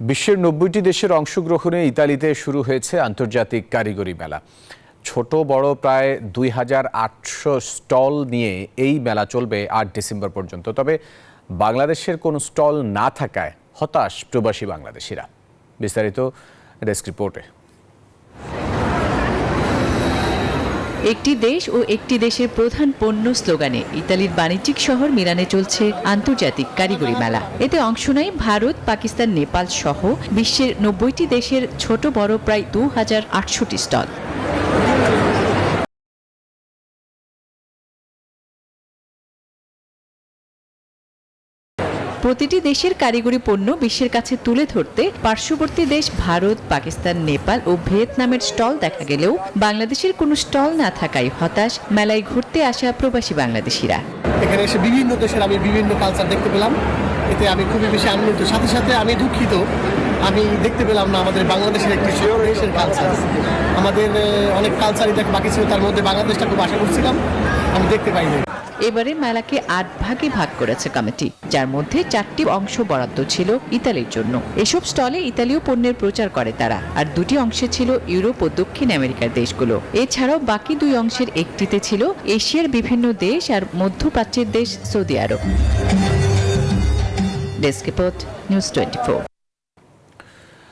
বিশ্বের ৯০টি দেশের অংশগ্রহণে ইতালিতে শুরু হয়েছে আন্তর্জাতিক কারিগরি মেলা। ছোট বড় প্রায় ২,৮০০ স্টল নিয়ে এই মেলা চলবে ৮ ডিসেম্বর পর্যন্ত। তবে বাংলাদেশের কোনো স্টল না থাকায় হতাশ প্রবাসী বাংলাদেশিরা। বিস্তারিত ডেস্ক রিপোর্টে। একটি দেশ ও একটি দেশের প্রধান পণ্য স্লোগানে ইতালির বাণিজ্যিক শহর মিলানে চলছে আন্তর্জাতিক কারিগরি মেলা। এতে অংশ নেয় ভারত, পাকিস্তান, নেপাল সহ বিশ্বের ৯০টি দেশের ছোট বড় প্রায় ২,৮০০টি স্টল। প্রতিটি দেশের কারিগরি পণ্য বিশ্বের কাছে তুলে ধরতে পার্শ্ববর্তী দেশ ভারত, পাকিস্তান, নেপাল ও ভিয়েতনামের স্টল দেখা গেলেও বাংলাদেশের কোনো স্টল না থাকায় হতাশ মেলায় ঘুরতে আসা প্রবাসী বাংলাদেশিরা। এখানে এসে বিভিন্ন দেশের আমি বিভিন্ন কালচার দেখতে পেলাম, এতে আমি খুবই বেশি আনন্দিত। সাথে সাথে আমি দুঃখিত, আমি দেখতে পেলাম না আমাদের বাংলাদেশের একটি দেশের কালচার। আমাদের অনেক কালচারই দেখ বাকি ছিল, তার মধ্যে বাংলাদেশটা খুব আশা করছিলাম, আমি দেখতে পাইনি। এবারে মেলাকে ৮ ভাগে ভাগ করেছে কমিটি, যার মধ্যে 4টি অংশ বরাদ্দ ছিল ইতালির জন্য। এসব স্টলে ইতালীয় পণ্যের প্রচার করে তারা, আর 2টি অংশে ছিল ইউরোপ ও দক্ষিণ আমেরিকার দেশগুলো। এছাড়াও বাকি 2 অংশের একটিতে ছিল এশিয়ার বিভিন্ন দেশ আর মধ্যপ্রাচ্যের দেশ সৌদি আরব। Desk report, news 24।